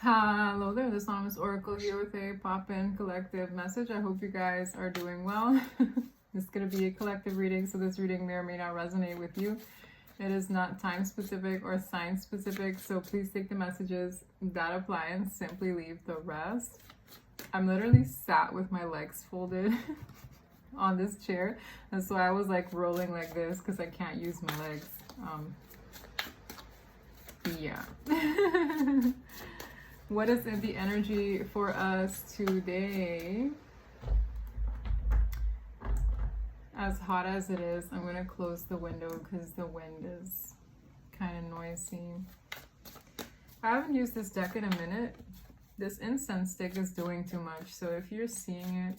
Hello there, this Anonymous Oracle here with a pop-in collective message. I hope you guys are doing well. This is going to be a collective reading, so this reading may or may not resonate with you. It is not time specific or sign specific, so please take the messages that apply and simply leave the rest. I'm literally sat with my legs folded on this chair, and so I was like rolling like this because I can't use my legs. Yeah. What is in the energy for us today? As hot as it is, I'm going to close the window because the wind is kind of noisy. I haven't used this deck in a minute. This incense stick is doing too much, so if you're seeing it,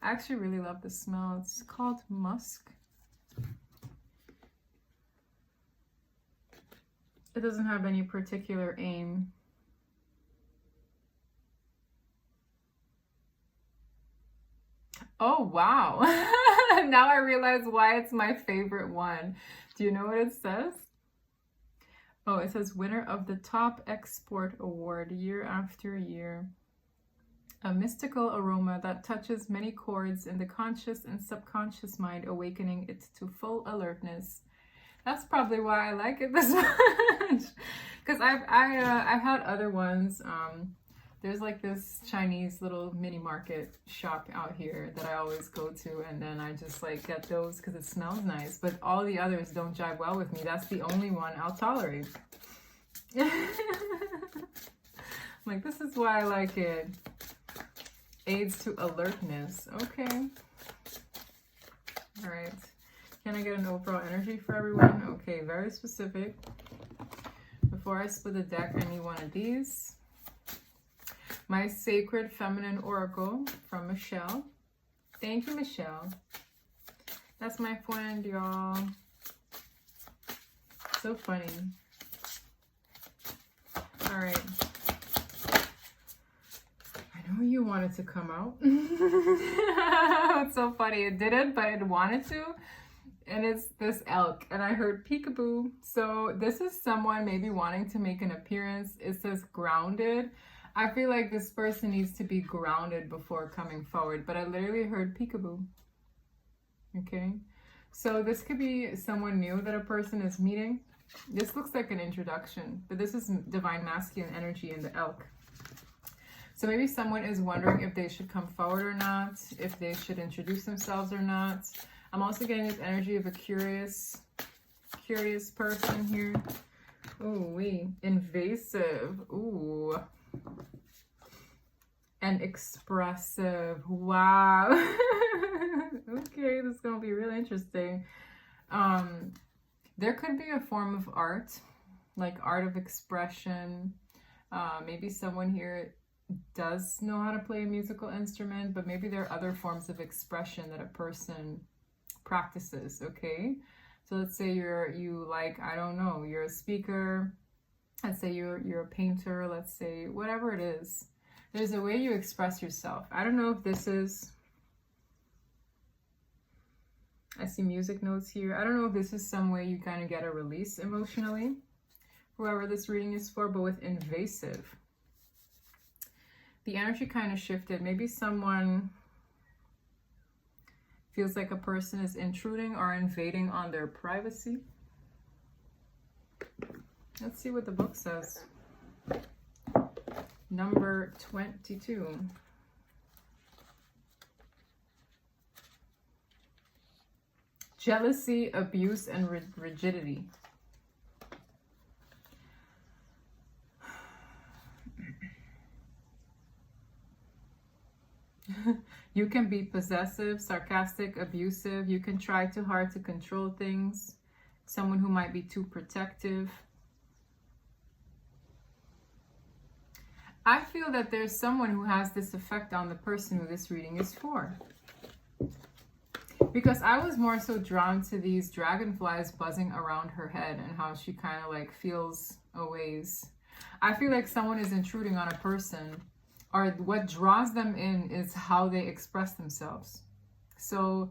I actually really love the smell. It's called musk. It doesn't have any particular aim. Oh, wow. Now I realize why it's my favorite one. Do you know what it says? Oh, it says winner of the Top Export Award year after year. A mystical aroma that touches many chords in the conscious and subconscious mind, awakening it to full alertness. That's probably why I like it this much. Because I've had other ones. There's like this Chinese little mini market shop out here that I always go to, and then I just like get those because it smells nice, but all the others don't jive well with me. That's the only one I'll tolerate. Like, this is why I like it. Aids to alertness. Okay. All right. Can I get an overall energy for everyone? Okay, very specific. Before I split the deck, I need one of these. My Sacred Feminine Oracle from Michelle. Thank you, Michelle. That's my friend, y'all. So funny. All right. I know you wanted to come out. It's so funny. It didn't, but it wanted to. And it's this elk. And I heard peekaboo. So this is someone maybe wanting to make an appearance. It says grounded. I feel like this person needs to be grounded before coming forward, but I literally heard peekaboo. Okay, so this could be someone new that a person is meeting. This looks like an introduction, but this is divine masculine energy in the elk. So maybe someone is wondering if they should come forward or not, if they should introduce themselves or not. I'm also getting this energy of a curious person here. Ooh, invasive. Ooh. And expressive. Wow. Okay, this is gonna be really interesting. There could be a form of art, like art of expression. Maybe someone here does know how to play a musical instrument, but maybe there are other forms of expression that a person practices. Okay, so let's say you like, I don't know, you're a speaker. Let's say you're a painter, let's say whatever it is. There's a way you express yourself. I don't know if this is, I see music notes here. I don't know if this is some way you kind of get a release emotionally, whoever this reading is for, but with invasive, the energy kind of shifted. Maybe someone feels like a person is intruding or invading on their privacy. Let's see what the book says. Number 22. Jealousy, abuse, and rigidity. You can be possessive, sarcastic, abusive. You can try too hard to control things. Someone who might be too protective. I feel that there's someone who has this effect on the person who this reading is for. Because I was more so drawn to these dragonflies buzzing around her head and how she kind of like feels a ways. I feel like someone is intruding on a person, or what draws them in is how they express themselves. So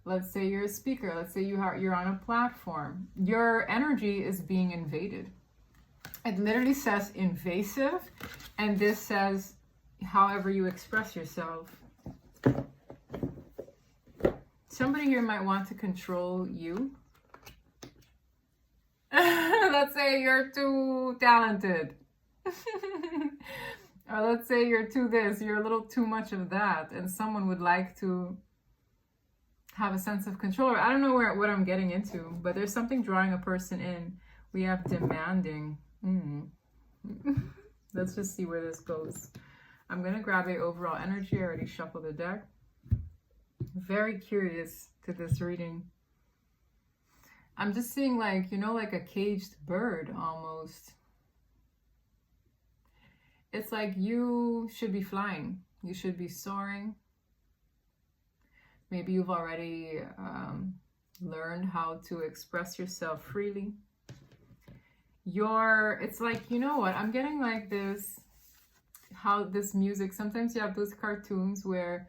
let's say you're a speaker. Let's say you're on a platform. Your energy is being invaded. It literally says invasive And this says, however you express yourself. Somebody here might want to control you. Let's say you're too talented. Or let's say you're too this, you're a little too much of that, and someone would like to have a sense of control. Or I don't know what I'm getting into, but there's something drawing a person in. We have demanding. Let's just see where this goes. I'm going to grab a overall energy. I already shuffled the deck. Very curious to this reading. I'm just seeing like, you know, like a caged bird almost. It's like you should be flying. You should be soaring. Maybe you've already learned how to express yourself freely. It's like, you know what, I'm getting like this, how this music, sometimes you have those cartoons where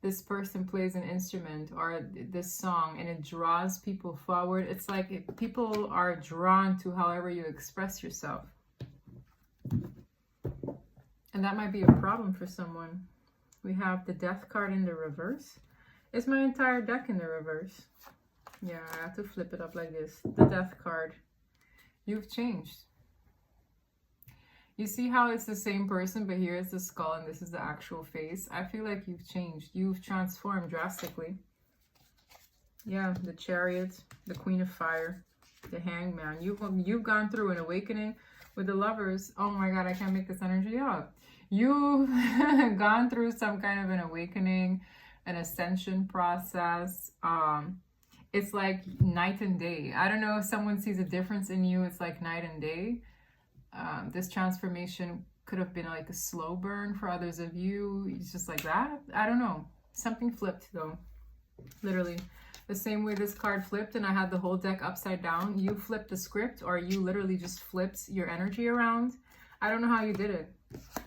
this person plays an instrument or this song and it draws people forward. It's like people are drawn to however you express yourself. And that might be a problem for someone. We have the Death card in the reverse. Is my entire deck in the reverse? Yeah, I have to flip it up like this. The Death card. You've changed. You see how it's the same person, but here is the skull and this is the actual face. I feel like you've changed. You've transformed drastically. Yeah, the Chariot, the Queen of Fire, the Hangman. You've gone through an awakening with the Lovers. Oh my God, I can't make this energy up. You've gone through some kind of an awakening, an ascension process. It's like night and day. I don't know if someone sees a difference in you. It's like night and day. This transformation could have been like a slow burn for others of you. It's just like that. I don't know. Something flipped though. Literally. The same way this card flipped and I had the whole deck upside down. You flipped the script, or you literally just flipped your energy around. I don't know how you did it.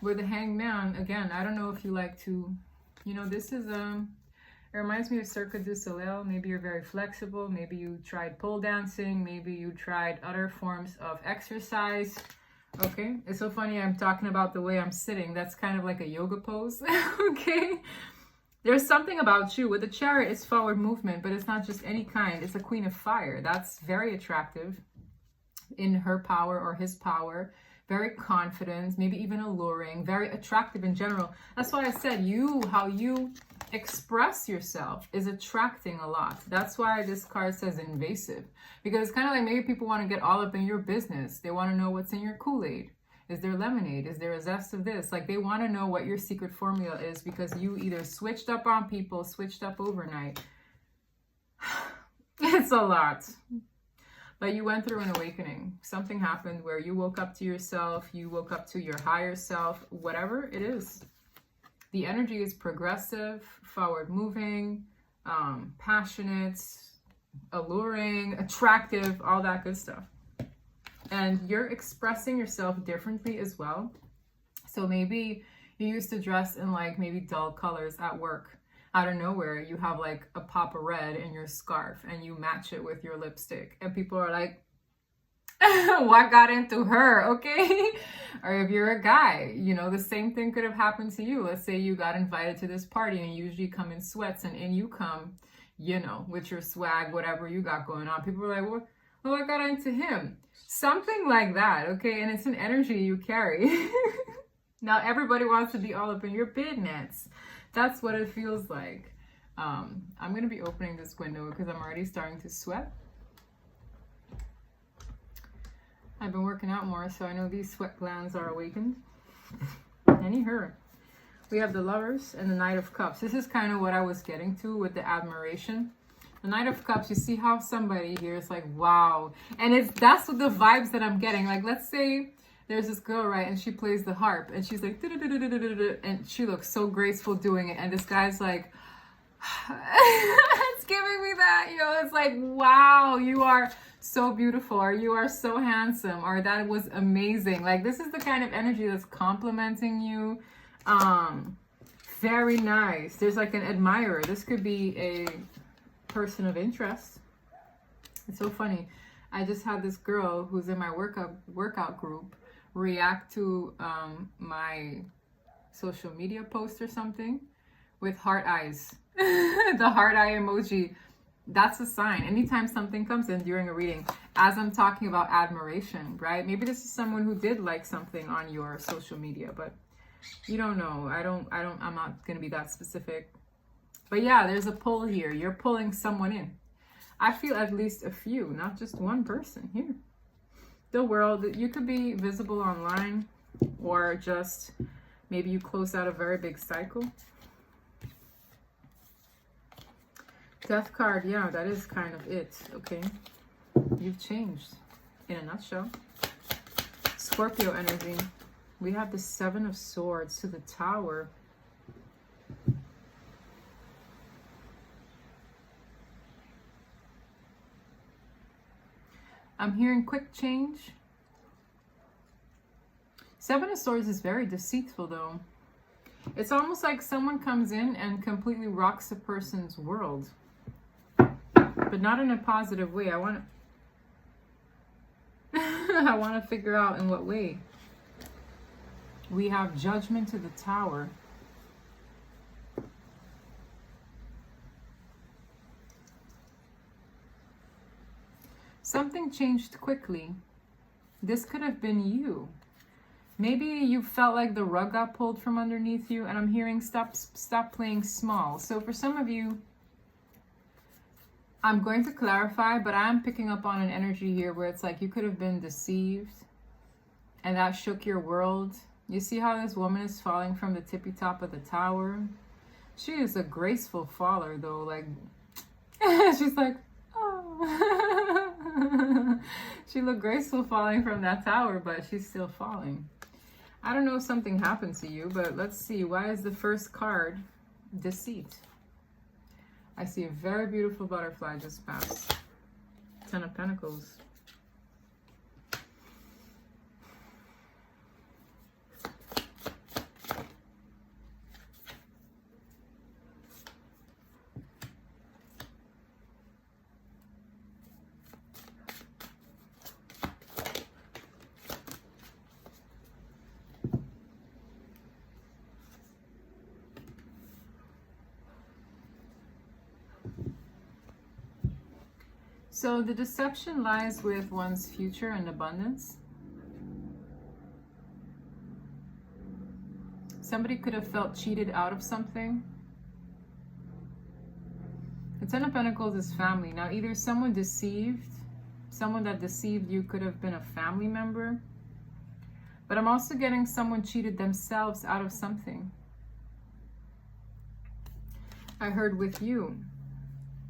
With the Hangman, again, I don't know if you like to, you know, this is it reminds me of Cirque du Soleil. Maybe you're very flexible. Maybe you tried pole dancing. Maybe you tried other forms of exercise. Okay, it's so funny. I'm talking about the way I'm sitting. That's kind of like a yoga pose. Okay, there's something about you with the Chariot. It's forward movement, but it's not just any kind. It's a Queen of Fire. That's very attractive in her power or his power. Very confident, maybe even alluring, very attractive in general. That's why I said how you express yourself is attracting a lot. That's why this card says invasive, because it's kind of like maybe people want to get all up in your business. They want to know what's in your Kool-Aid. Is there lemonade? Is there a zest of this? Like they want to know what your secret formula is, because you either switched up on people, switched up overnight. It's a lot. But you went through an awakening. Something happened where you woke up to yourself, you woke up to your higher self, whatever it is. The energy is progressive, forward moving, passionate, alluring, attractive, all that good stuff. And you're expressing yourself differently as well. So maybe you used to dress in like maybe dull colors at work. Out of nowhere, you have like a pop of red in your scarf and you match it with your lipstick. And people are like, what got into her? Okay. Or if you're a guy, you know, the same thing could have happened to you. Let's say you got invited to this party and you usually come in sweats, and in you come, you know, with your swag, whatever you got going on. People are like, what got into him? Something like that. Okay. And it's an energy you carry. Now everybody wants to be all up in your business. That's what it feels like. I'm going to be opening this window because I'm already starting to sweat. I've been working out more, so I know these sweat glands are awakened. Anyhow, we have the Lovers and the Knight of Cups. This is kind of what I was getting to with the admiration. The Knight of Cups, you see how somebody here is like, wow. And that's what the vibes that I'm getting. Like, let's say there's this girl, right, and she plays the harp, and she's like, and she looks so graceful doing it, and this guy's like, it's giving me that, you know, it's like, wow, you are so beautiful, or you are so handsome, or that was amazing. Like, this is the kind of energy that's complimenting you. Very nice. There's like an admirer. This could be a person of interest. It's so funny. I just had this girl who's in my workout group react to my social media post or something with heart eyes. The heart eye emoji, that's a sign. Anytime something comes in during a reading, as I'm talking about admiration, right? Maybe this is someone who did like something on your social media, but you don't know. I'm not going to be that specific. But yeah, there's a pull here. You're pulling someone in. I feel at least a few, not just one person here. The world, you could be visible online, or just maybe you close out a very big cycle. Death card, yeah, that is kind of it, okay? You've changed, in a nutshell. Scorpio energy. We have the Seven of Swords to the Tower. I'm hearing quick change. Seven of Swords is very deceitful, though. It's almost like someone comes in and completely rocks a person's world. But not in a positive way. I want to figure out in what way. We have Judgment to the Tower. Something changed quickly. This could have been you. Maybe you felt like the rug got pulled from underneath you, and I'm hearing stop playing small. So for some of you, I'm going to clarify, but I'm picking up on an energy here where it's like you could have been deceived and that shook your world. You see how this woman is falling from the tippy top of the tower? She is a graceful faller, though. Like, she's like, oh. She looked graceful falling from that tower, but she's still falling. I don't know if something happened to you, but let's see. Why is the first card deceit? I see a very beautiful butterfly just pass. Ten of Pentacles. So the deception lies with one's future and abundance. Somebody could have felt cheated out of something. The Ten of Pentacles is family. Now, either someone that deceived you could have been a family member. But I'm also getting someone cheated themselves out of something. I heard with you.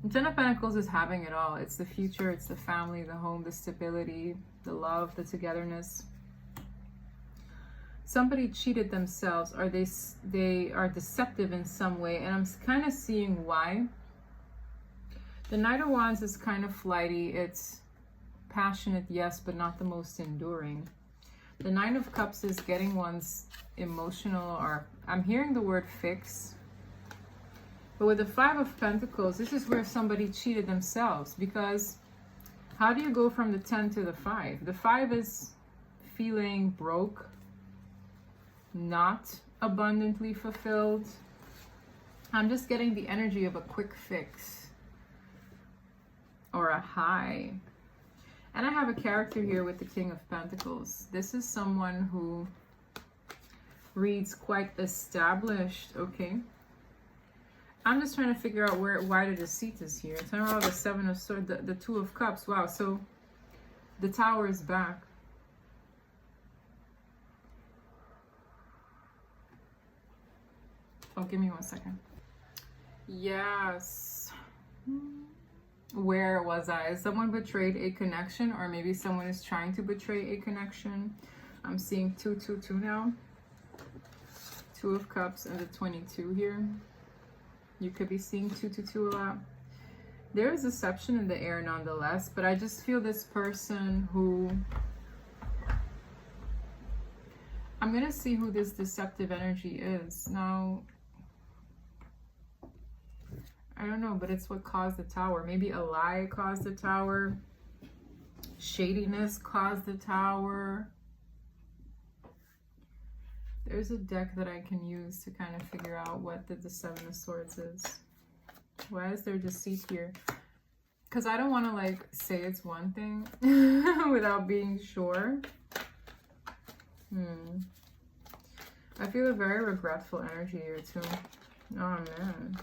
The Ten of Pentacles is having it all. It's the future, it's the family, the home, the stability, the love, the togetherness. Somebody cheated themselves, or they are deceptive in some way, and I'm kind of seeing why. The Knight of Wands is kind of flighty. It's passionate, yes, but not the most enduring. The Nine of Cups is getting one's emotional, or I'm hearing the word fix. But with the Five of Pentacles, this is where somebody cheated themselves, because how do you go from the 10 to the 5? The 5 is feeling broke, not abundantly fulfilled. I'm just getting the energy of a quick fix or a high. And I have a character here with the King of Pentacles. This is someone who reads quite established, okay? I'm just trying to figure out why the deceit is here. Turn around the Seven of Swords, the Two of Cups. Wow, so the Tower is back. Oh, give me 1 second. Yes. Where was I? Someone betrayed a connection, or maybe someone is trying to betray a connection. I'm seeing 222 now. Two of Cups and the 22 here. You could be seeing 222 a lot. There is deception in the air nonetheless, but I just feel this person who... I'm going to see who this deceptive energy is. Now, I don't know, but it's what caused the Tower. Maybe a lie caused the Tower. Shadiness caused the Tower. There's a deck that I can use to kind of figure out what the Seven of Swords is. Why is there deceit here? Because I don't want to like say it's one thing without being sure. I feel a very regretful energy here too. Oh man.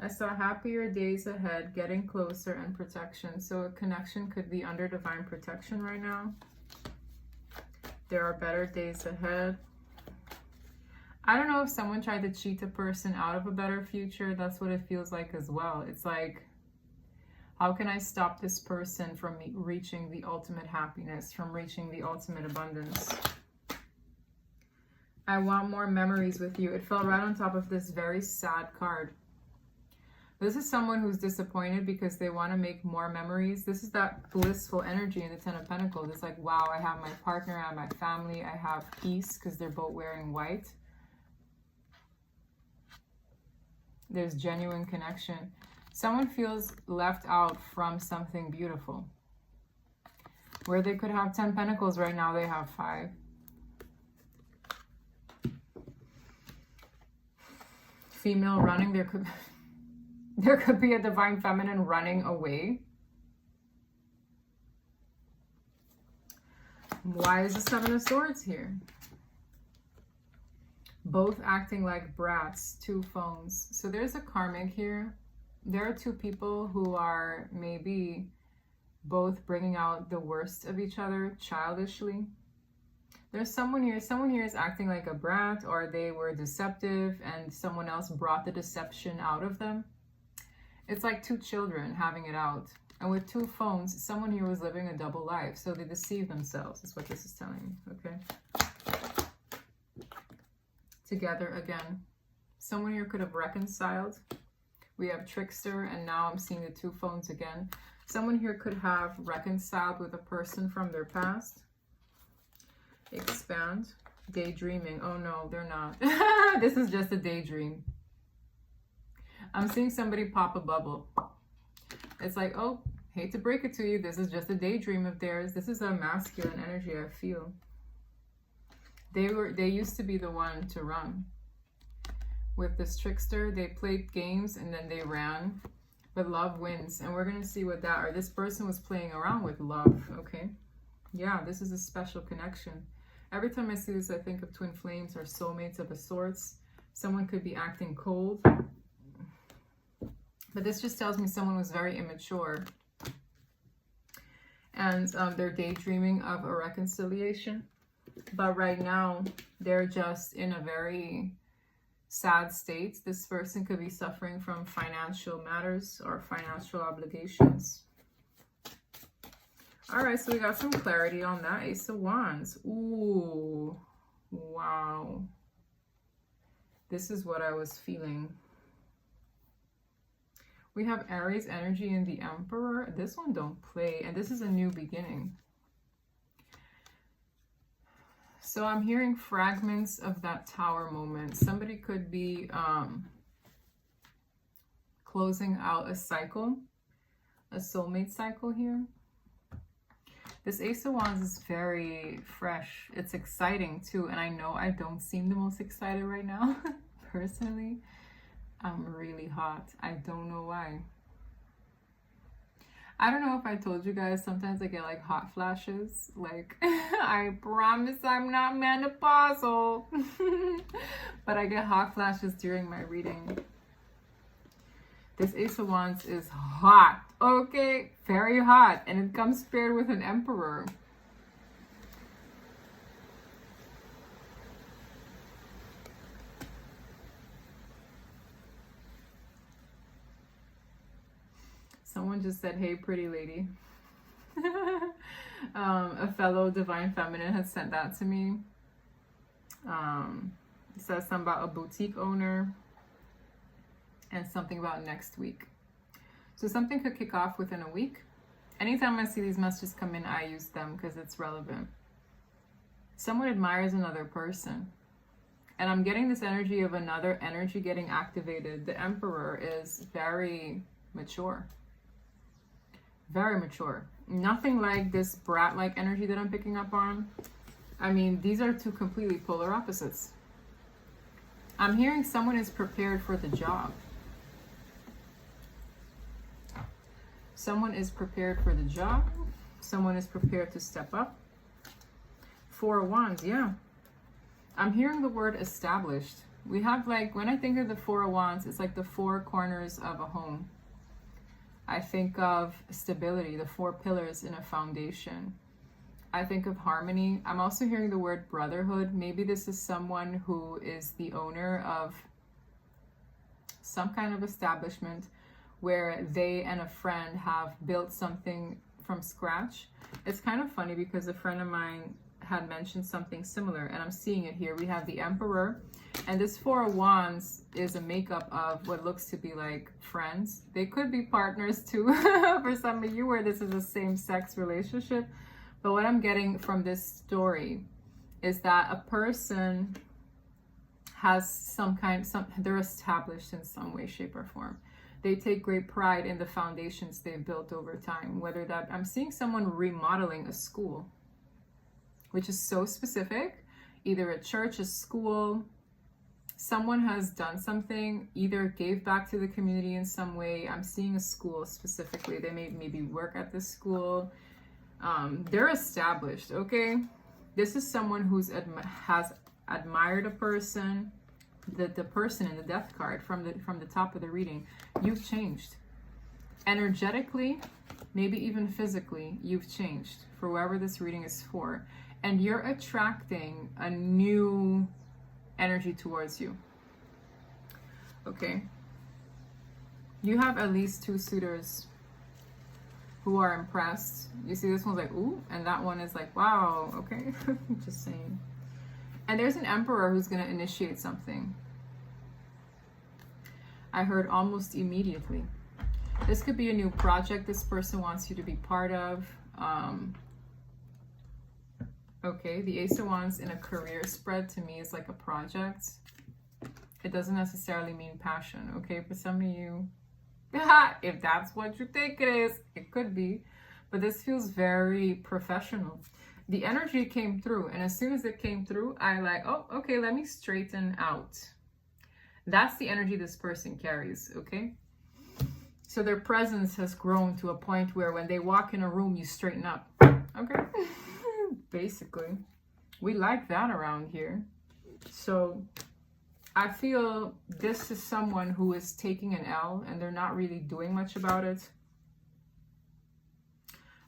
I saw happier days ahead, getting closer, and protection. So a connection could be under divine protection right now. There are better days ahead. I don't know if someone tried to cheat a person out of a better future. That's what it feels like as well. It's like, how can I stop this person from reaching the ultimate happiness, from reaching the ultimate abundance? I want more memories with you. It fell right on top of this very sad card. This is someone who's disappointed because they want to make more memories. This is that blissful energy in the Ten of Pentacles. It's like, wow, I have my partner, I have my family, I have peace because they're both wearing white. There's genuine connection. Someone feels left out from something beautiful. Where they could have 10 Pentacles right now, they have 5. Female running, there could be a divine feminine running away. Why is the Seven of Swords here? Both acting like brats, 2 phones. So there's a karmic here. There are 2 people who are maybe both bringing out the worst of each other childishly. There's someone here is acting like a brat, or they were deceptive and someone else brought the deception out of them. It's like 2 children having it out. And with 2 phones, someone here was living a double life. So they deceive themselves, is what this is telling me, okay? Together again. Someone here could have reconciled. We have trickster, and now I'm seeing the 2 phones again. Someone here could have reconciled with a person from their past. Expand. Daydreaming. Oh no, they're not. This is just a daydream. I'm seeing somebody pop a bubble. It's like, oh, hate to break it to you, this is just a daydream of theirs. This is a masculine energy, I feel. They used to be the one to run. With this trickster, they played games and then they ran. But love wins. And we're going to see what that, or this person was playing around with love, okay? Yeah, this is a special connection. Every time I see this, I think of twin flames or soulmates of a sorts. Someone could be acting cold. But this just tells me someone was very immature. And they're daydreaming of a reconciliation. But right now, they're just in a very sad state. This person could be suffering from financial matters or financial obligations. All right, so we got some clarity on that. Ace of Wands. Ooh, wow. This is what I was feeling. We have Aries energy in the Emperor. This one don't play, and this is a new beginning. So I'm hearing fragments of that Tower moment. Somebody could be closing out a cycle, a soulmate cycle here. This Ace of Wands is very fresh. It's exciting too. And I know I don't seem the most excited right now. Personally, I'm really hot. I don't know why. I don't know if I told you guys, sometimes I get like hot flashes. Like, I promise I'm not menopausal. But I get hot flashes during my reading. This Ace of Wands is hot, okay? Very hot. And it comes paired with an Emperor. Someone just said, hey, pretty lady. A fellow divine feminine had sent that to me. It says something about a boutique owner. And something about next week. So something could kick off within a week. Anytime I see these messages come in, I use them because it's relevant. Someone admires another person. And I'm getting this energy of another energy getting activated. The Emperor is very mature. Very mature. Nothing like this brat-like energy that I'm picking up on. I mean, these are two completely polar opposites. I'm hearing someone is prepared for the job. Someone is prepared for the job. Someone is prepared to step up. Four of Wands, yeah. I'm hearing the word established. We have, like, when I think of the Four of Wands, it's like the four corners of a home. I think of stability, the four pillars in a foundation. I think of harmony. I'm also hearing the word brotherhood. Maybe this is someone who is the owner of some kind of establishment where they and a friend have built something from scratch. It's kind of funny because a friend of mine had mentioned something similar, and I'm seeing it here. We have the Emperor, and this Four of Wands is a makeup of what looks to be like friends. They could be partners too for some of you, where this is a same-sex relationship. But what I'm getting from this story is that a person has they're established in some way, shape, or form. They take great pride in the foundations they've built over time. Whether that, I'm seeing someone remodeling a school, which is so specific, either a church, a school. Someone has done something, either gave back to the community in some way. I'm seeing a school specifically. They may maybe work at this school. They're established, okay? This is someone who's has admired a person. The person in the death card from the top of the reading. You've changed. Energetically, maybe even physically, you've changed for whoever this reading is for. And you're attracting a new energy towards you. Okay? You have at least two suitors who are impressed. You see, this one's like, ooh, and that one is like, wow, okay? Just saying. And there's an Emperor who's going to initiate something. I heard almost immediately. This could be a new project this person wants you to be part of. Okay, the Ace of Wands in a career spread to me is like a project. It doesn't necessarily mean passion, okay? For some of you, if that's what you think it is, it could be. But this feels very professional. The energy came through, and as soon as it came through, I like, oh, okay, let me straighten out. That's the energy this person carries, okay? So their presence has grown to a point where when they walk in a room, you straighten up, okay? Basically, we like that around here. So I feel this is someone who is taking an L and they're not really doing much about it.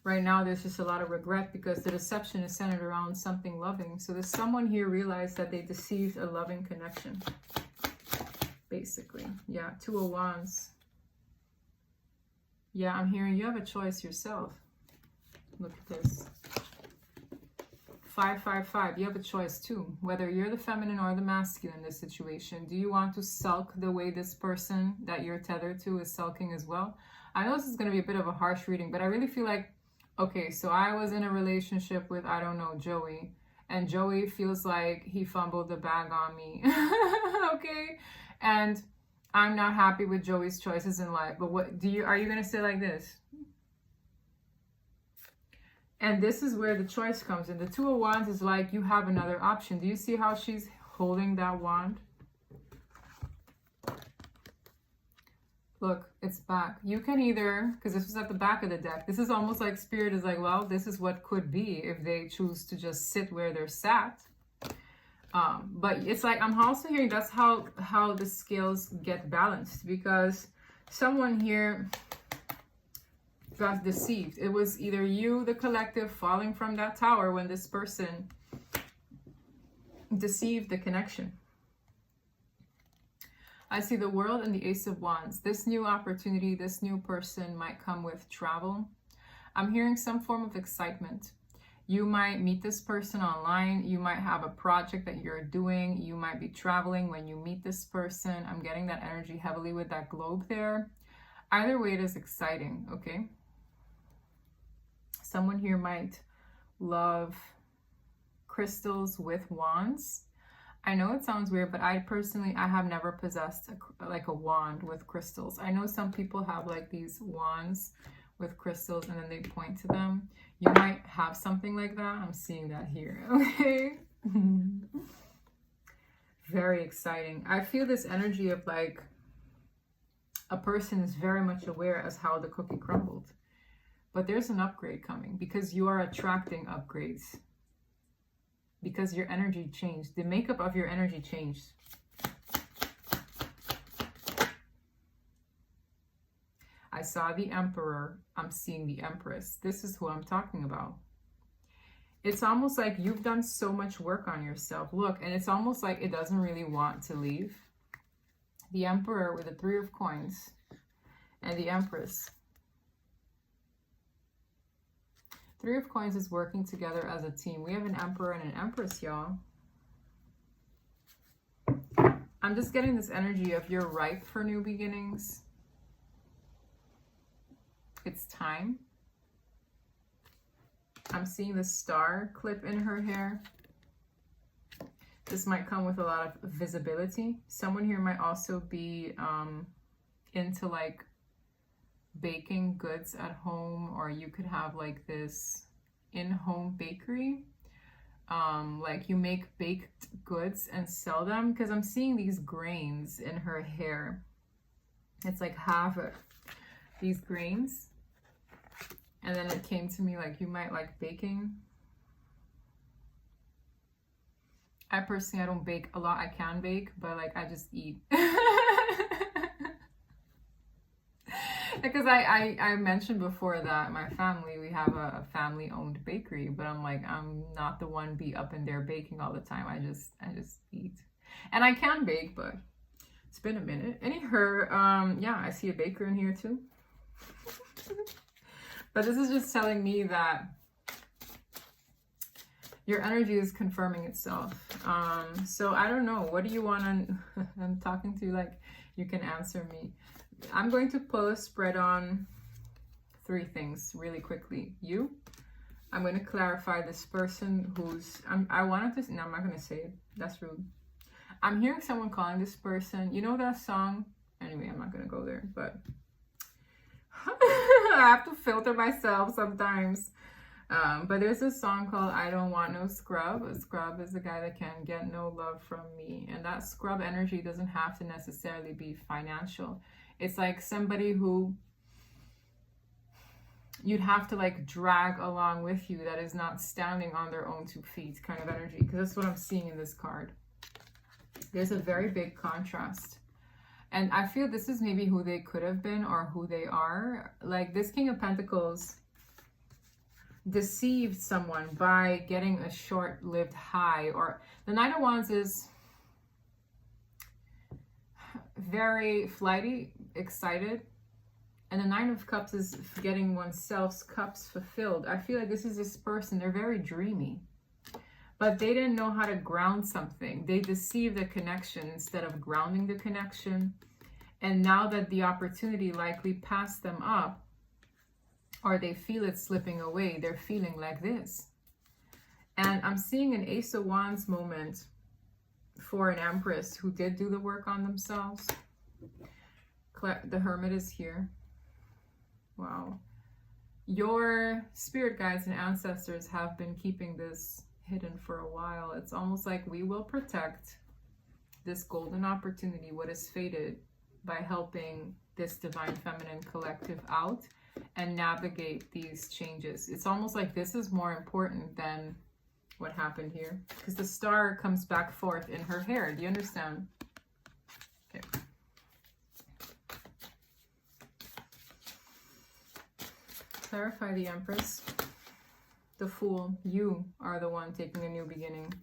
Right now, there's just a lot of regret because the deception is centered around something loving. So there's someone here realized that they deceived a loving connection. Basically, yeah, Two of Wands. Yeah, I'm hearing you have a choice yourself. Look at this. 555, you have a choice too. Whether you're the feminine or the masculine in this situation. Do you want to sulk the way this person that you're tethered to is sulking as well? I know this is going to be a bit of a harsh reading, but I really feel like, okay, so I was in a relationship with, I don't know, Joey. And Joey feels like he fumbled the bag on me. Okay? And I'm not happy with Joey's choices in life. But what are you going to say like this? And this is where the choice comes in. The Two of Wands is like, you have another option. Do you see how she's holding that wand? Look, it's back. You can either, because this was at the back of the deck, this is almost like Spirit is like, well, this is what could be if they choose to just sit where they're sat. But it's like, I'm also hearing that's how the scales get balanced, because someone here got deceived. It was either you, the collective, falling from that tower when this person deceived the connection. I see the World and the Ace of Wands. This new opportunity, this new person might come with travel. I'm hearing some form of excitement. You might meet this person online. You might have a project that you're doing. You might be traveling when you meet this person. I'm getting that energy heavily with that globe there. Either way, it is exciting, okay? Someone here might love crystals with wands. I know it sounds weird, but I have never possessed a wand with crystals. I know some people have like these wands with crystals and then they point to them. You might have something like that. I'm seeing that here. Okay. Very exciting. I feel this energy of like a person is very much aware as how the cookie crumbled. But there's an upgrade coming because you are attracting upgrades. Because your energy changed. The makeup of your energy changed. I saw the Emperor. I'm seeing the Empress. This is who I'm talking about. It's almost like you've done so much work on yourself. Look, and it's almost like it doesn't really want to leave. The Emperor with the 3 of Coins and the Empress. 3 of Coins is working together as a team. We have an Emperor and an Empress, y'all. I'm just getting this energy of you're ripe for new beginnings. It's time. I'm seeing the star clip in her hair. This might come with a lot of visibility. Someone here might also be into like baking goods at home, or you could have like this in-home bakery. Like you make baked goods and sell them, because I'm seeing these grains in her hair. It's like half of these grains. And then it came to me like you might like baking. I personally, I don't bake a lot. I can bake, but like I just eat. Because I mentioned before that my family, we have a family-owned bakery, but I'm like, I'm not the one be up in there baking all the time. I just eat. And I can bake, but it's been a minute. Yeah, I see a baker in here too. But this is just telling me that your energy is confirming itself. So I don't know. What do you want to... I'm talking to you like you can answer me. I'm going to pull a spread on 3 things really quickly. You. I'm going to clarify this person who's... I wanted to... No, I'm not going to say it. That's rude. I'm hearing someone calling this person. You know that song? Anyway, I'm not going to go there, but... I have to filter myself sometimes. But there's a song called I Don't Want No Scrub. A scrub is a guy that can get no love from me. And that scrub energy doesn't have to necessarily be financial. It's like somebody who you'd have to like drag along with you that is not standing on their own 2 feet kind of energy. Because that's what I'm seeing in this card. There's a very big contrast. And I feel this is maybe who they could have been or who they are. Like this King of Pentacles deceived someone by getting a short-lived high. Or the Knight of Wands is very flighty, excited. And the 9 of Cups is getting oneself's cups fulfilled. I feel like this is this person. They're very dreamy. But they didn't know how to ground something. They deceived the connection instead of grounding the connection. And now that the opportunity likely passed them up, or they feel it slipping away, they're feeling like this. And I'm seeing an Ace of Wands moment for an Empress who did do the work on themselves. The Hermit is here. Wow. Your spirit guides and ancestors have been keeping this hidden for a while. It's almost like we will protect this golden opportunity, what is fated, by helping this divine feminine collective out and navigate these changes. It's almost like this is more important than what happened here, because the star comes back forth in her hair. Do you understand? Okay. Clarify the Empress. The Fool. You are the one taking a new beginning.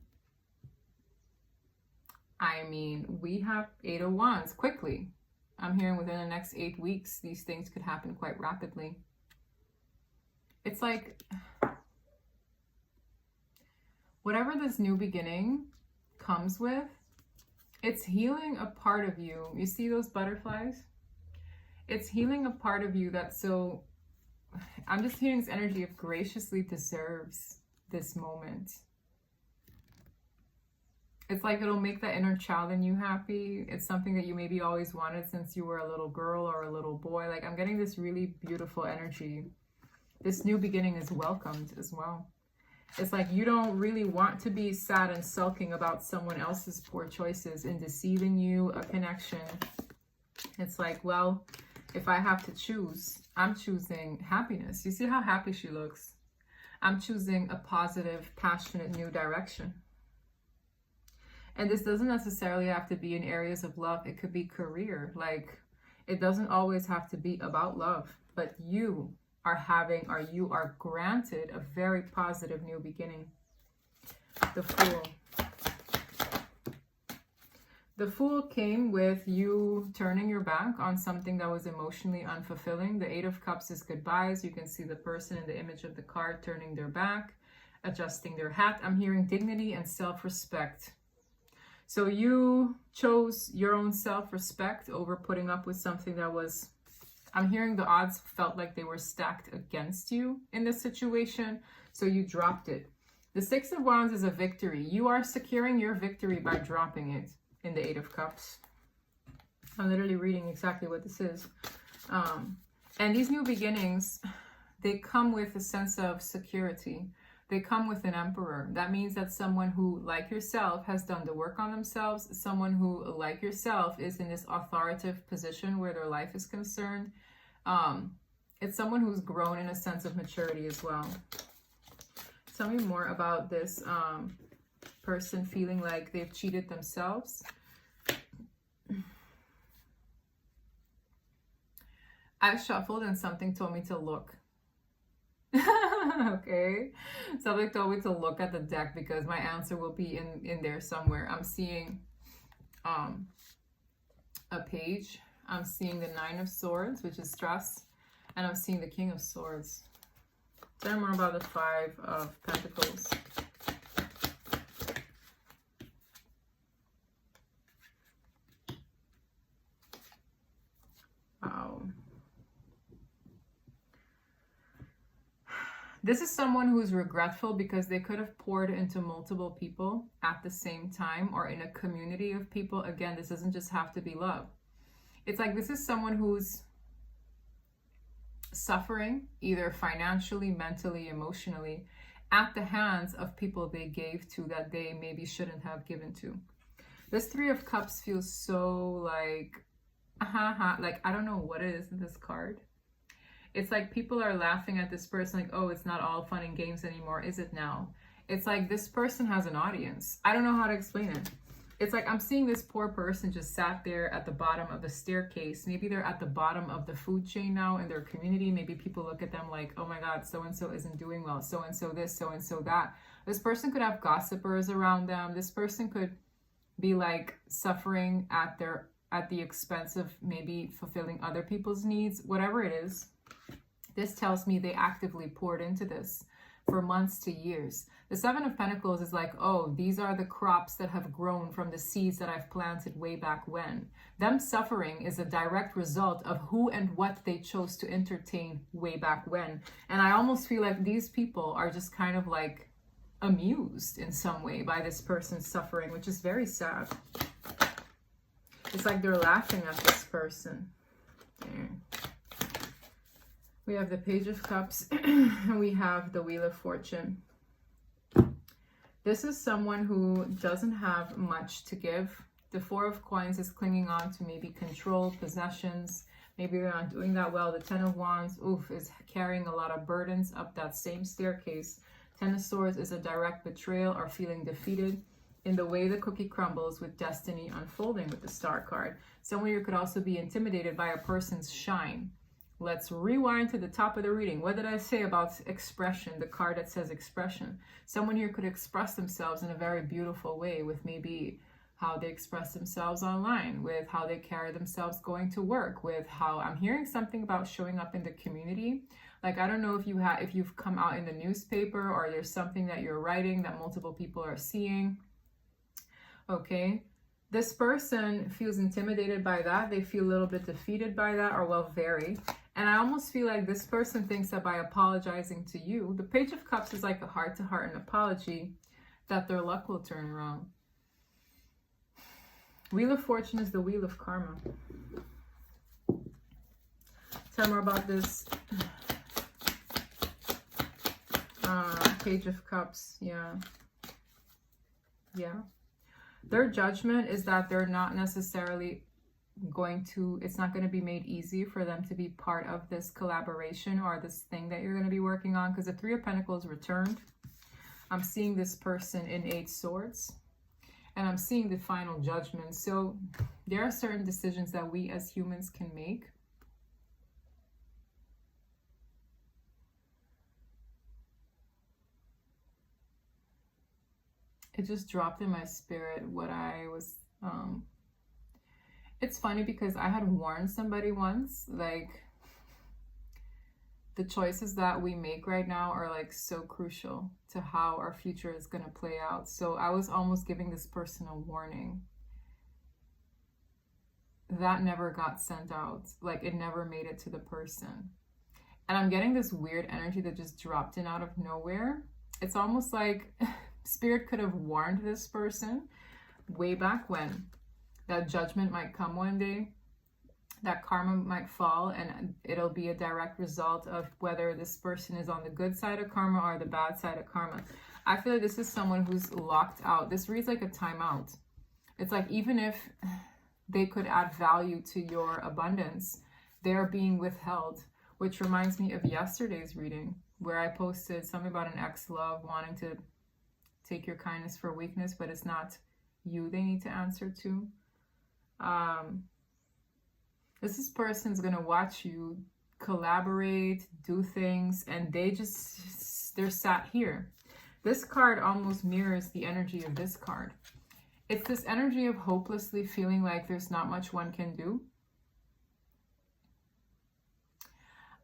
I mean, we have 8 of Wands quickly. I'm hearing within the next 8 weeks, these things could happen quite rapidly. It's like, whatever this new beginning comes with, it's healing a part of you. You see those butterflies? It's healing a part of you that's so... I'm just hearing this energy of graciously deserves this moment. It's like it'll make that inner child in you happy. It's something that you maybe always wanted since you were a little girl or a little boy. Like, I'm getting this really beautiful energy. This new beginning is welcomed as well. It's like you don't really want to be sad and sulking about someone else's poor choices and deceiving you, a connection. It's like, well, if I have to choose, I'm choosing happiness. You see how happy she looks? I'm choosing a positive, passionate new direction. And this doesn't necessarily have to be in areas of love. It could be career. Like, it doesn't always have to be about love, but you are having, or you are granted, a very positive new beginning. The Fool. The Fool came with you turning your back on something that was emotionally unfulfilling. The Eight of Cups is goodbyes. You can see the person in the image of the card turning their back, adjusting their hat. I'm hearing dignity and self-respect. So you chose your own self-respect over putting up with something that was, I'm hearing the odds felt like they were stacked against you in this situation. So you dropped it. The Six of Wands is a victory. You are securing your victory by dropping it in the Eight of Cups. I'm literally reading exactly what this is. And these new beginnings, they come with a sense of security. They come with an Emperor. That means that someone who, like yourself, has done the work on themselves, someone who, like yourself, is in this authoritative position where their life is concerned. It's someone who's grown in a sense of maturity as well. Tell me more about this person feeling like they've cheated themselves. I shuffled and something told me to look. Okay, something told me to look at the deck because my answer will be in there somewhere. I'm seeing a page. I'm seeing the Nine of Swords, which is stress, and I'm seeing the King of Swords. Tell me more about the Five of Pentacles. Wow. This is someone who's regretful because they could have poured into multiple people at the same time or in a community of people. Again, this doesn't just have to be love. It's like this is someone who's suffering either financially, mentally, emotionally at the hands of people they gave to that they maybe shouldn't have given to. This Three of Cups feels so like, like I don't know what it is in this card. It's like people are laughing at this person like, oh, it's not all fun and games anymore, is it now? It's like this person has an audience. I don't know how to explain it. It's like I'm seeing this poor person just sat there at the bottom of the staircase. Maybe they're at the bottom of the food chain now in their community. Maybe people look at them like, oh my God, so-and-so isn't doing well. So-and-so this, so-and-so that. This person could have gossipers around them. This person could be like suffering at the expense of maybe fulfilling other people's needs, whatever it is. This tells me they actively poured into this for months to years. The Seven of Pentacles is like, oh, these are the crops that have grown from the seeds that I've planted way back when. Them suffering is a direct result of who and what they chose to entertain way back when. And I almost feel like these people are just kind of like amused in some way by this person's suffering, which is very sad. It's like they're laughing at this person. Yeah. We have the Page of Cups and we have the Wheel of Fortune. This is someone who doesn't have much to give. The Four of Coins is clinging on to maybe control, possessions. Maybe they're not doing that well. The Ten of Wands, is carrying a lot of burdens up that same staircase. Ten of Swords is a direct betrayal or feeling defeated in the way the cookie crumbles with destiny unfolding with the Star card. Someone here could also be intimidated by a person's shine. Let's rewind to the top of the reading. What did I say about expression? The card that says expression. Someone here could express themselves in a very beautiful way with maybe how they express themselves online, with how they carry themselves going to work, with how I'm hearing something about showing up in the community. Like, I don't know if you've come out in the newspaper or there's something that you're writing that multiple people are seeing. Okay. This person feels intimidated by that. They feel a little bit defeated by that, or well, very. And I almost feel like this person thinks that by apologizing to you, the Page of Cups is like a heart-to-heart and apology, that their luck will turn around. Wheel of Fortune is the wheel of karma. Tell more about this. Page of Cups. Yeah. Their judgment is that they're not necessarily going to, it's not going to be made easy for them to be part of this collaboration or this thing that you're going to be working on, because the Three of Pentacles returned. I'm seeing this person in 8 Swords, and I'm seeing the final judgment. So there are certain decisions that we as humans can make. It just dropped in my spirit what I was, it's funny because I had warned somebody once, like, the choices that we make right now are like so crucial to how our future is going to play out. So I was almost giving this person a warning. That never got sent out. Like, it never made it to the person. And I'm getting this weird energy that just dropped in out of nowhere. It's almost like Spirit could have warned this person way back when that judgment might come one day, that karma might fall, and it'll be a direct result of whether this person is on the good side of karma or the bad side of karma. I feel like this is someone who's locked out. This reads like a timeout. It's like, even if they could add value to your abundance, they're being withheld, which reminds me of yesterday's reading where I posted something about an ex-love wanting to take your kindness for weakness, but it's not you they need to answer to. This person's gonna watch you collaborate, do things, and they're sat here. This card almost mirrors the energy of this card. It's this energy of hopelessly feeling like there's not much one can do.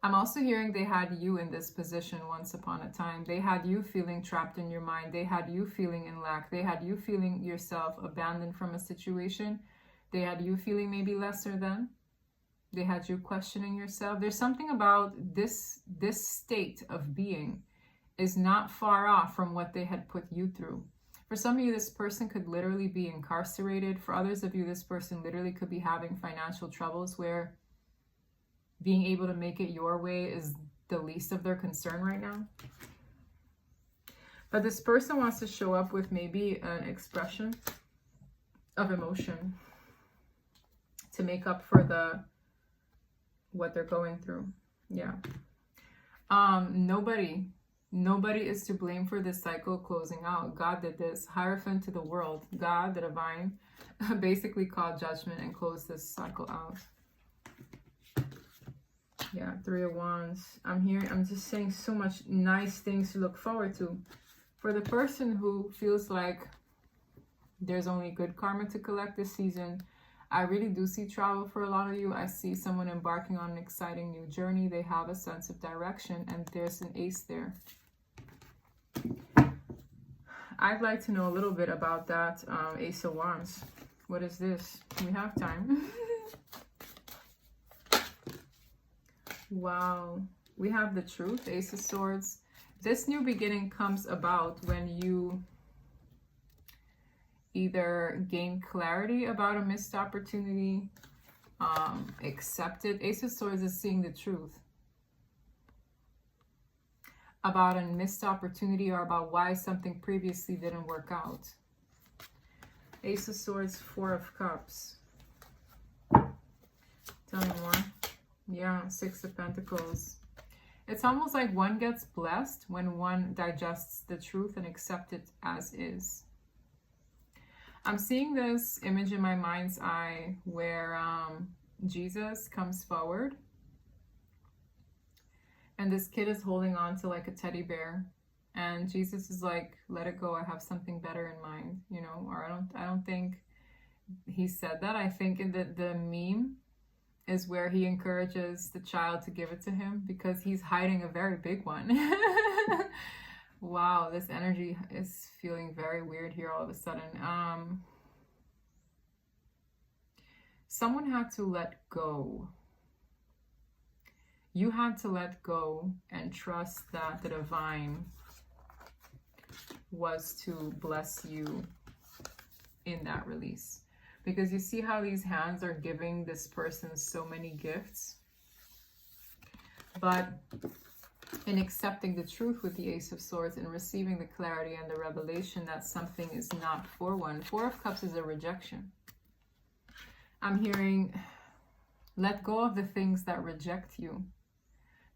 I'm also hearing they had you in this position once upon a time. They had you feeling trapped in your mind. They had you feeling in lack. They had you feeling yourself abandoned from a situation. They had you feeling maybe lesser than. They had you questioning yourself. There's something about this state of being is not far off from what they had put you through. For some of you, this person could literally be incarcerated. For others of you, this person literally could be having financial troubles where being able to make it your way is the least of their concern right now. But this person wants to show up with maybe an expression of emotion to make up for what they're going through. Yeah. Nobody is to blame for this cycle closing out. God did this. Hierophant to the world. God, the divine, basically called judgment and closed this cycle out. Yeah, 3 of Wands. I'm just saying so much nice things to look forward to. For the person who feels like there's only good karma to collect this season, I really do see travel for a lot of you. I see someone embarking on an exciting new journey. They have a sense of direction, and there's an ace there. I'd like to know a little bit about that Ace of Wands. What is this? We have time. Wow. We have the Truth, Ace of Swords. This new beginning comes about when you either gain clarity about a missed opportunity, accept it. Ace of Swords is seeing the truth about a missed opportunity or about why something previously didn't work out. Ace of Swords, 4 of Cups. Tell me more. Yeah, 6 of Pentacles. It's almost like one gets blessed when one digests the truth and accepts it as is. I'm seeing this image in my mind's eye where Jesus comes forward and this kid is holding on to like a teddy bear, and Jesus is like, let it go, I have something better in mind, you know. Or I don't think he said that. I think in the meme is where he encourages the child to give it to him because he's hiding a very big one. Wow, this energy is feeling very weird here all of a sudden. Someone had to let go. You had to let go and trust that the divine was to bless you in that release. Because you see how these hands are giving this person so many gifts. But in accepting the truth with the Ace of Swords and receiving the clarity and the revelation that something is not for one. Four of Cups is a rejection. I'm hearing, let go of the things that reject you.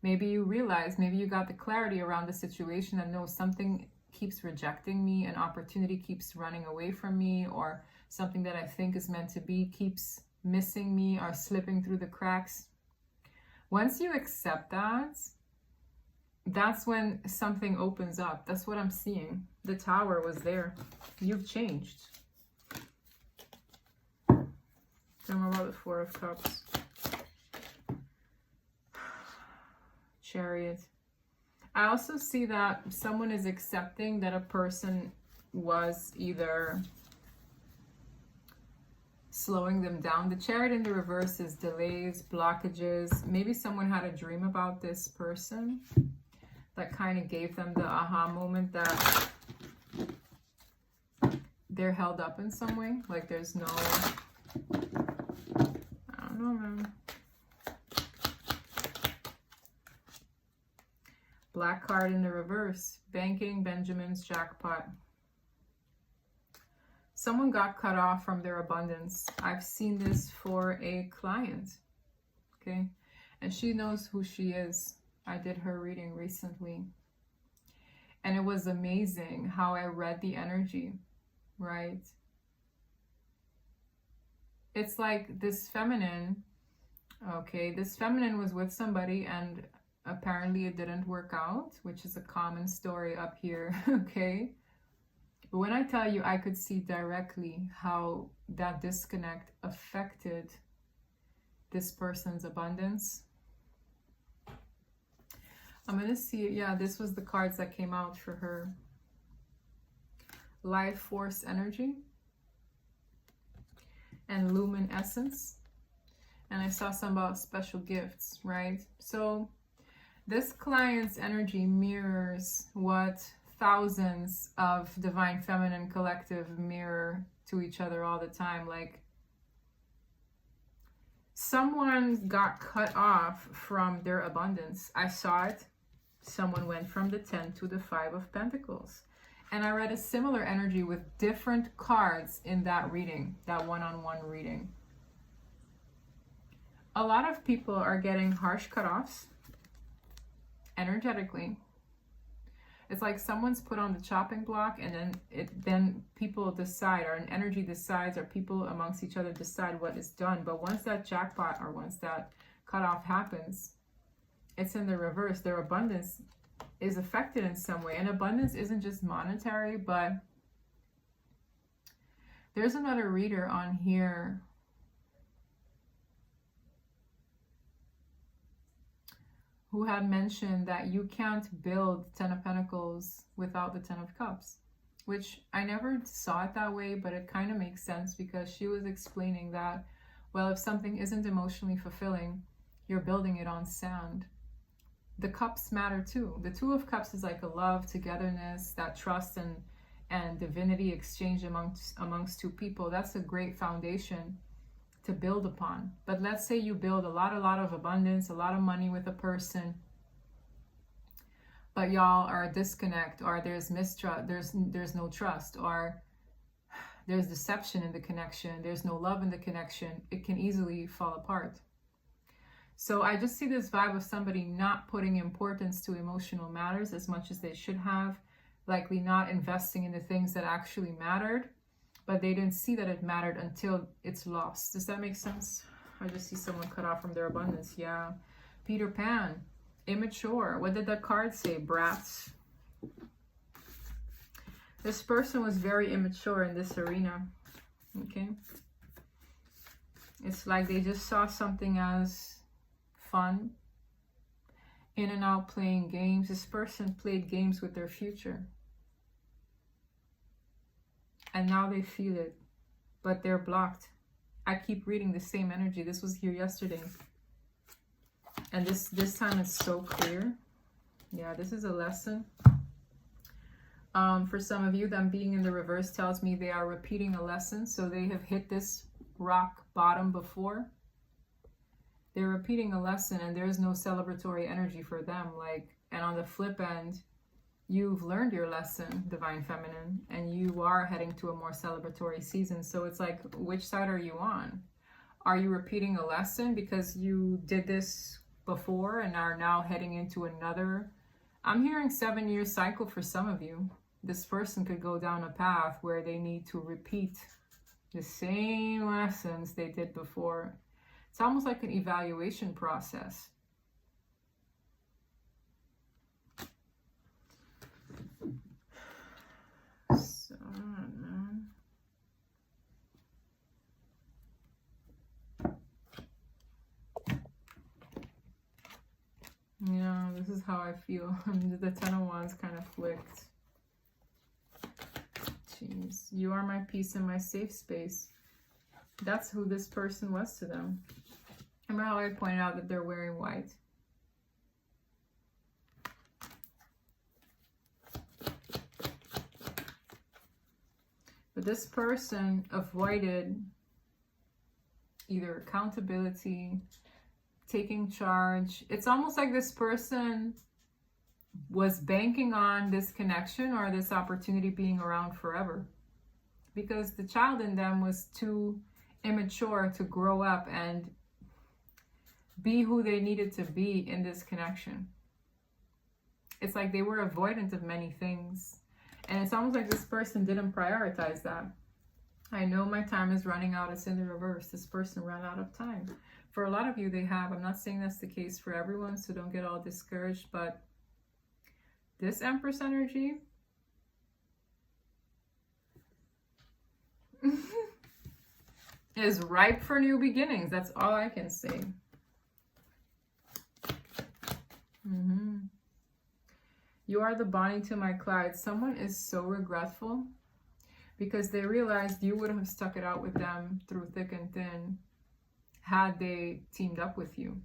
Maybe you realize, maybe you got the clarity around the situation that no, something keeps rejecting me, an opportunity keeps running away from me, or something that I think is meant to be keeps missing me or slipping through the cracks. Once you accept that, that's when something opens up. That's what I'm seeing. The Tower was there. You've changed. Tell me about the Four of Cups. Chariot. I also see that someone is accepting that a person was either slowing them down. The Chariot in the reverse is delays, blockages. Maybe someone had a dream about this person that kind of gave them the aha moment that they're held up in some way. Like there's no, I don't know, man. Black card in the reverse. Banking, Benjamin's jackpot. Someone got cut off from their abundance. I've seen this for a client. Okay. And she knows who she is. I did her reading recently. And it was amazing how I read the energy, right? It's like this feminine, okay, this feminine was with somebody and apparently it didn't work out, which is a common story up here, okay? But when I tell you, I could see directly how that disconnect affected this person's abundance. I'm going to see, yeah, this was the cards that came out for her. Life Force Energy and Lumen Essence. And I saw some about special gifts, right? So this client's energy mirrors what thousands of Divine Feminine Collective mirror to each other all the time. Like someone got cut off from their abundance. I saw it. Someone went from the 10 to the 5 of Pentacles. And I read a similar energy with different cards in that reading, that one-on-one reading. A lot of people are getting harsh cutoffs energetically. It's like someone's put on the chopping block and then people decide, or an energy decides, or people amongst each other decide what is done. But once that jackpot or once that cutoff happens, it's in the reverse. Their abundance is affected in some way. And abundance isn't just monetary, but there's another reader on here who had mentioned that you can't build 10 of Pentacles without the 10 of Cups, which I never saw it that way, but it kind of makes sense because she was explaining that, well, if something isn't emotionally fulfilling, you're building it on sand. The cups matter too. The Two of Cups is like a love, togetherness, that trust and divinity exchange amongst two people. That's a great foundation to build upon. But let's say you build a lot of abundance, a lot of money with a person, but y'all are a disconnect, or there's mistrust, there's no trust, or there's deception in the connection, there's no love in the connection. It can easily fall apart. So I just see this vibe of somebody not putting importance to emotional matters as much as they should have, likely not investing in the things that actually mattered, but they didn't see that it mattered until it's lost. Does that make sense? I just see someone cut off from their abundance. Yeah. Peter Pan, immature. What did that card say? Brats. This person was very immature in this arena. Okay. It's like they just saw something as fun, in and out playing games. This person played games with their future. And now they feel it, but they're blocked. I keep reading the same energy. This was here yesterday. And this time it's so clear. Yeah, this is a lesson. For some of you, them being in the reverse tells me they are repeating a lesson. So they have hit this rock bottom before. They're repeating a lesson and there's no celebratory energy for them. Like, and on the flip end, you've learned your lesson, Divine Feminine, and you are heading to a more celebratory season. So it's like, which side are you on? Are you repeating a lesson because you did this before and are now heading into another? I'm hearing 7-year cycle for some of you. This person could go down a path where they need to repeat the same lessons they did before. It's almost like an evaluation process. So, I don't know. Yeah, this is how I feel. The Ten of Wands kind of flicked. Jeez. You are my peace and my safe space. That's who this person was to them. Remember how I pointed out that they're wearing white? But this person avoided either accountability, taking charge. It's almost like this person was banking on this connection or this opportunity being around forever, because the child in them was too immature to grow up and be who they needed to be in this connection. It's like they were avoidant of many things, and it's almost like this person didn't prioritize that. I know my time is running out. It's in the reverse. This person ran out of time. For a lot of you, they have. I'm not saying that's the case for everyone, so don't get all discouraged, but this Empress energy is ripe for new beginnings. That's all I can say. You are the Bonnie to my Clyde. Someone is so regretful because they realized you would have stuck it out with them through thick and thin had they teamed up with you.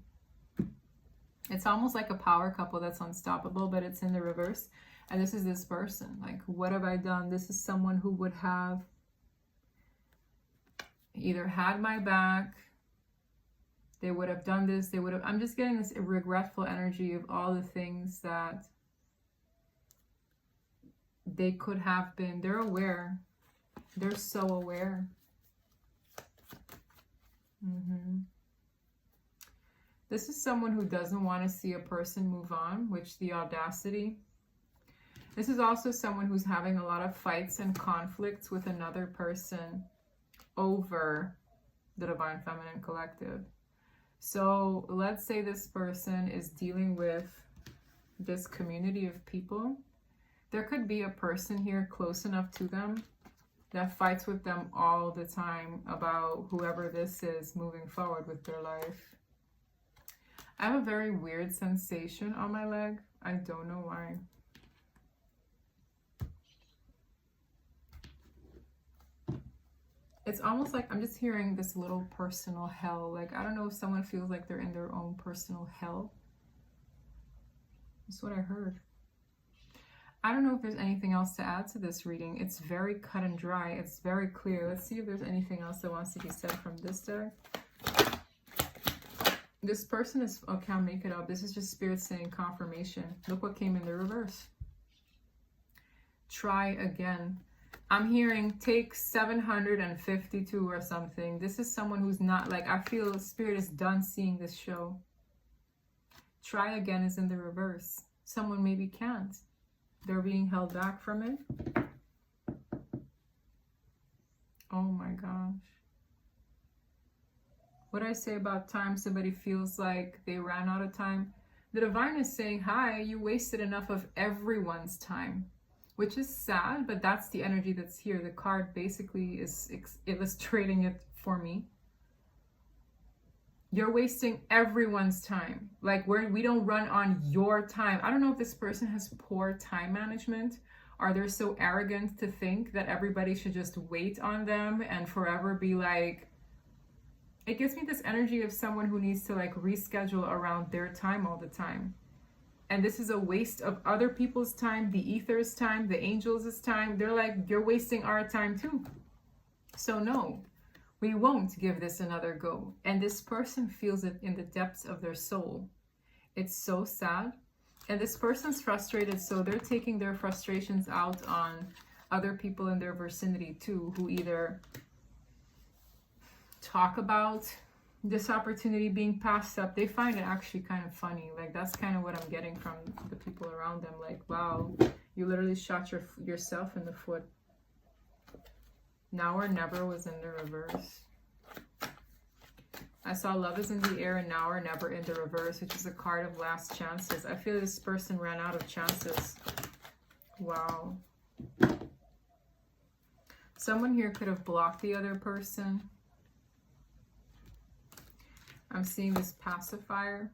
It's almost like a power couple that's unstoppable, but it's in the reverse. And this is this person. Like, what have I done? This is someone who would have either had my back, they would have done this, they would have... I'm just getting this regretful energy of all the things that they could have been. They're aware. They're so aware. This is someone who doesn't want to see a person move on, which the audacity. This is also someone who's having a lot of fights and conflicts with another person over the Divine Feminine Collective. So let's say this person is dealing with this community of people. There could be a person here close enough to them that fights with them all the time about whoever this is moving forward with their life. I have a very weird sensation on my leg. I don't know why. It's almost like I'm just hearing this little personal hell. Like, I don't know if someone feels like they're in their own personal hell. That's what I heard. I don't know if there's anything else to add to this reading. It's very cut and dry. It's very clear. Let's see if there's anything else that wants to be said from this deck. This person is... Okay, I'll make it up. This is just Spirit saying confirmation. Look what came in the reverse. Try again. I'm hearing take 752 or something. This is someone who's not... Like, I feel Spirit is done seeing this show. Try again is in the reverse. Someone maybe can't. They're being held back from it. Oh my gosh. What I say about time, somebody feels like they ran out of time. The Divine is saying, hi, you wasted enough of everyone's time. Which is sad, but that's the energy that's here. The card basically is illustrating it for me. You're wasting everyone's time. Like, we don't run on your time. I don't know if this person has poor time management, or they're so arrogant to think that everybody should just wait on them and forever be like... It gives me this energy of someone who needs to like reschedule around their time all the time. And this is a waste of other people's time, the ether's time, the angels' time. They're like, you're wasting our time too. So no, we won't give this another go. And this person feels it in the depths of their soul. It's so sad. And this person's frustrated, so they're taking their frustrations out on other people in their vicinity too, who either talk about this opportunity being passed up. They find it actually kind of funny. Like, that's kind of what I'm getting from the people around them. Like, wow, you literally shot yourself in the foot. Now or never was in the reverse. I saw love is in the air and now or never in the reverse, which is a card of last chances. I feel this person ran out of chances. Wow. Someone here could have blocked the other person. I'm seeing this pacifier.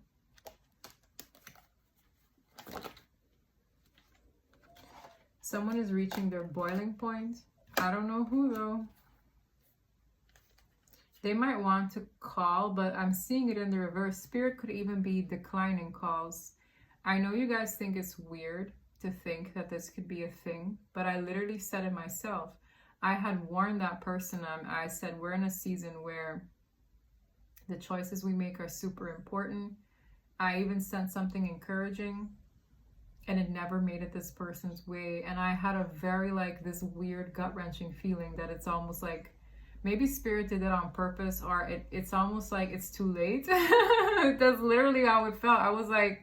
Someone is reaching their boiling point. I don't know who though. They might want to call, but I'm seeing it in the reverse. Spirit could even be declining calls. I know you guys think it's weird to think that this could be a thing, but I literally said it myself. I had warned that person. I said, we're in a season where the choices we make are super important. I even sent something encouraging, and it never made it this person's way. And I had a very, like, this weird gut-wrenching feeling that it's almost like maybe Spirit did it on purpose, or it's almost like it's too late. That's literally how it felt. I was like,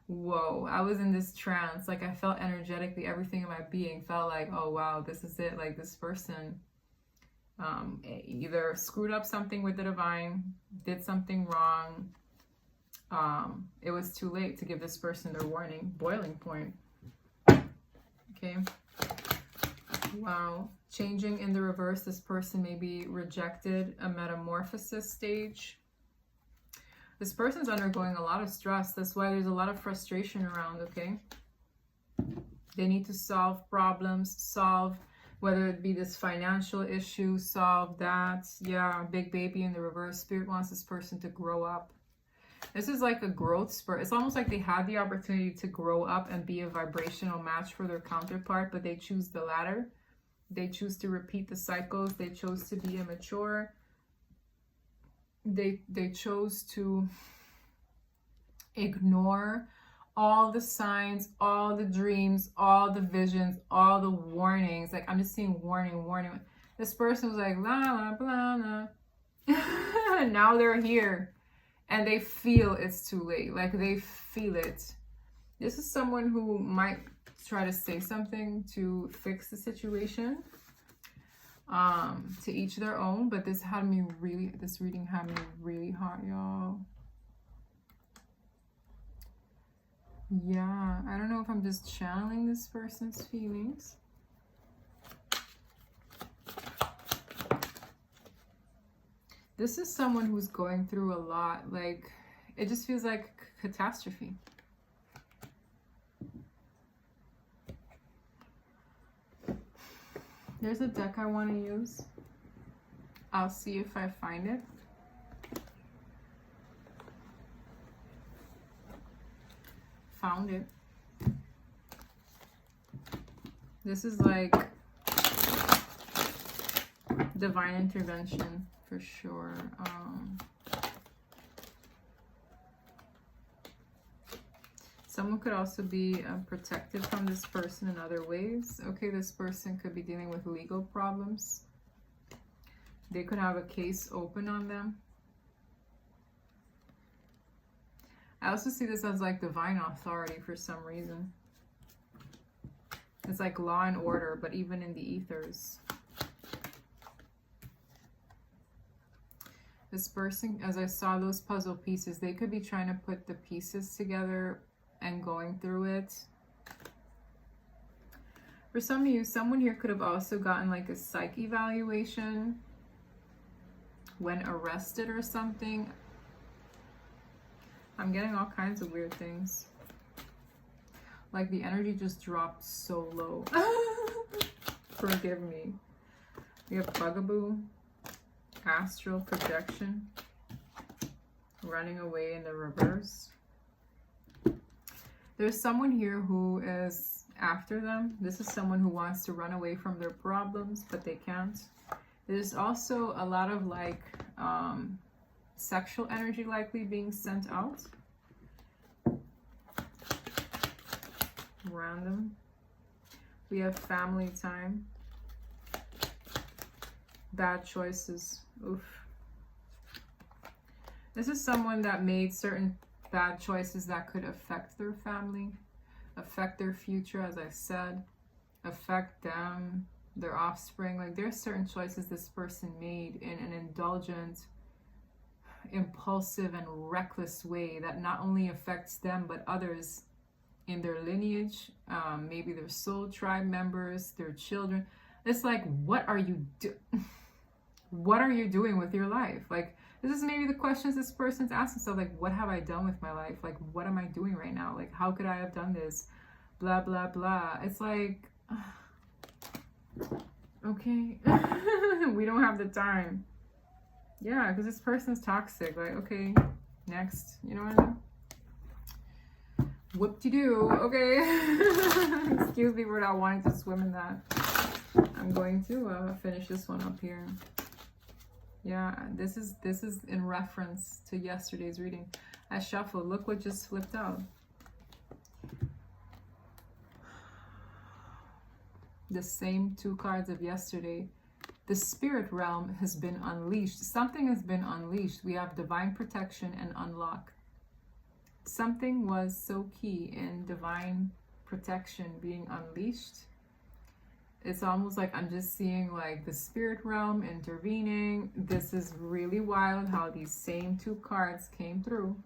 whoa. I was in this trance. Like, I felt energetically, everything in my being felt like, oh wow, this is it. Like, this person either screwed up something with the divine, did something wrong. It was too late to give this person their warning. Boiling point. Okay. Wow. Changing in the reverse. This person may be rejected, a metamorphosis stage. This person's undergoing a lot of stress. That's why there's a lot of frustration around, okay? They need to solve problems, whether it be this financial issue, solve that. Yeah, big baby in the reverse. Spirit wants this person to grow up. This is like a growth spurt. It's almost like they had the opportunity to grow up and be a vibrational match for their counterpart, but they choose the latter. They choose to repeat the cycles. They chose to be immature. They chose to ignore all the signs, all the dreams, all the visions, all the warnings. Like, I'm just seeing warning, warning. This person was like, la, la, blah, la. Now they're here. And they feel it's too late. Like, they feel it. This is someone who might try to say something to fix the situation. To each their own. But this reading had me really hot, y'all. Yeah, I don't know if I'm just channeling this person's feelings. This is someone who's going through a lot. Like, it just feels like catastrophe. There's a deck I want to use. I'll see if I find it. Found it. This is like divine intervention for sure. Someone could also be protected from this person in other ways. Okay, this person could be dealing with legal problems. They could have a case open on them. I also see this as like divine authority for some reason. It's like law and order, but even in the ethers. This person, as I saw those puzzle pieces, they could be trying to put the pieces together and going through it. For some of you, someone here could have also gotten like a psych evaluation when arrested or something. I'm getting all kinds of weird things. Like the energy just dropped so low. Forgive me. We have bugaboo, astral projection, running away in the reverse. There's someone here who is after them. This is someone who wants to run away from their problems, but they can't. There's also a lot of like sexual energy likely being sent out. Random. We have family time. Bad choices. Oof. This is someone that made certain bad choices that could affect their family, affect their future, as I said, affect them, their offspring. Like there's certain choices this person made in an indulgent, impulsive, and reckless way that not only affects them but others in their lineage, maybe their soul tribe members, their children. It's like, what are you what are you doing with your life? Like, this is maybe the questions this person's asking themselves, like, what have I done with my life? Like, what am I doing right now? Like, how could I have done this? Blah, blah, blah. It's like, okay, we don't have the time. Yeah, because this person's toxic. Like, okay, next. You know what I mean? Whoop-de-doo. Okay. Excuse me for not wanting to swim in that. I'm going to finish this one up here. Yeah, this is in reference to yesterday's reading. I shuffled. Look what just flipped out. The same two cards of yesterday. The spirit realm has been unleashed. Something has been unleashed. We have divine protection and unlock. Something was so key in divine protection being unleashed. It's almost like I'm just seeing like the spirit realm intervening. This is really wild how these same two cards came through.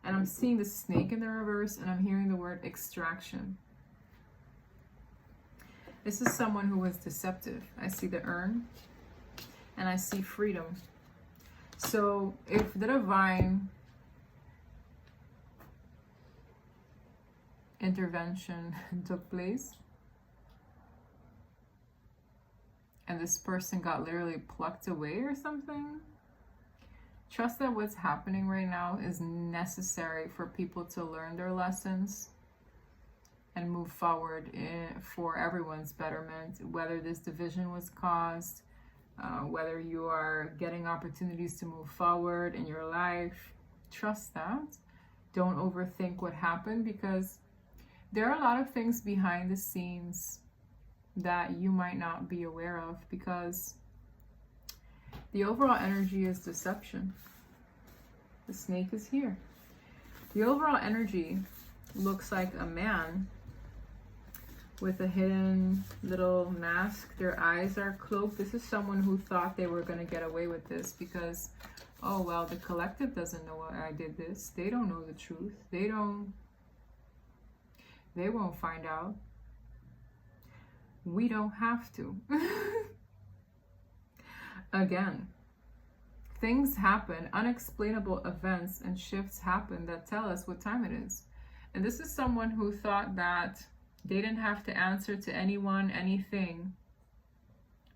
And I'm seeing the snake in the reverse, and I'm hearing the word extraction. This is someone who was deceptive. I see the urn, and I see freedom. So if the divine intervention took place, and this person got literally plucked away or something, trust that what's happening right now is necessary for people to learn their lessons and move forward for everyone's betterment. Whether this division was caused, whether you are getting opportunities to move forward in your life, trust that. Don't overthink what happened, because there are a lot of things behind the scenes that you might not be aware of, because the overall energy is deception. The snake is here. The overall energy looks like a man with a hidden little mask. Their eyes are cloaked. This is someone who thought they were going to get away with this because, oh, well, the collective doesn't know why I did this. They don't know the truth. They won't find out. We don't have to. Again, things happen, unexplainable events and shifts happen that tell us what time it is. And this is someone who thought that they didn't have to answer to anyone, anything,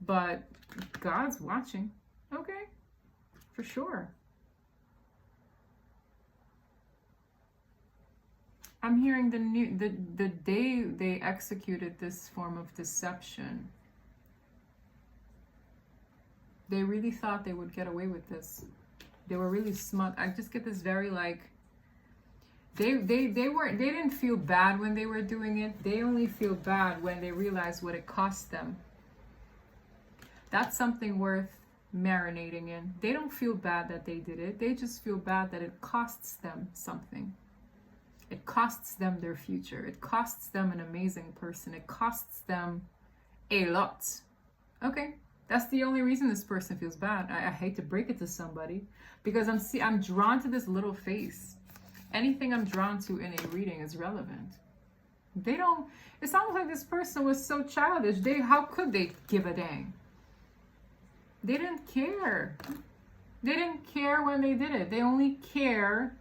but God's watching. Okay, for sure. I'm hearing the day they executed this form of deception, they really thought they would get away with this. They were really smart. I just get this very like, they didn't feel bad when they were doing it. They only feel bad when they realize what it cost them. That's something worth marinating in. They don't feel bad that they did it. They just feel bad that it costs them something. It costs them their future. It costs them an amazing person. It costs them a lot. Okay, that's the only reason this person feels bad. I hate to break it to somebody, because I'm drawn to this little face. Anything I'm drawn to in a reading is relevant. It's almost like this person was so childish. How could they give a dang? They didn't care. They didn't care when they did it. They only care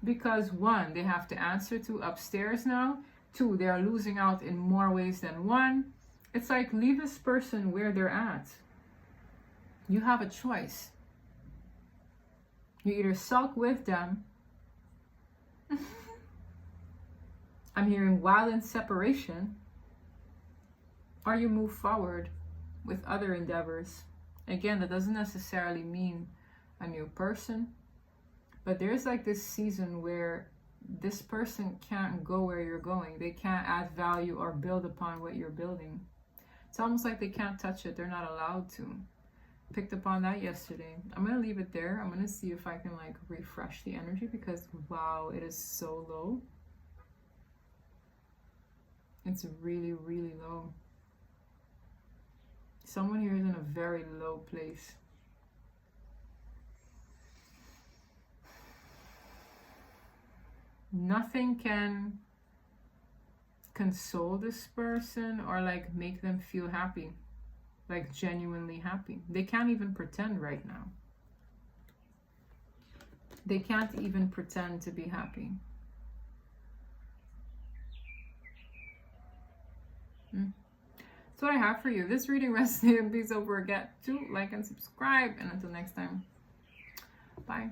because, one, they have to answer to upstairs now. Two, they are losing out in more ways than one. It's like, leave this person where they're at. You have a choice. You either sulk with them I'm hearing while in separation, or you move forward with other endeavors. Again, that doesn't necessarily mean a new person, but there's like this season where this person can't go where you're going. They can't add value or build upon what you're building. It's almost like they can't touch it. They're not allowed to. Picked up on that yesterday. I'm going to leave it there. I'm going to see if I can like refresh the energy, because wow, it is so low. It's really, really low. Someone here is in a very low place. Nothing can console this person or like make them feel happy, like genuinely happy. They can't even pretend right now. They can't even pretend to be happy. That's what I have for you. This reading resonated. Please don't forget to like and subscribe. And until next time, bye.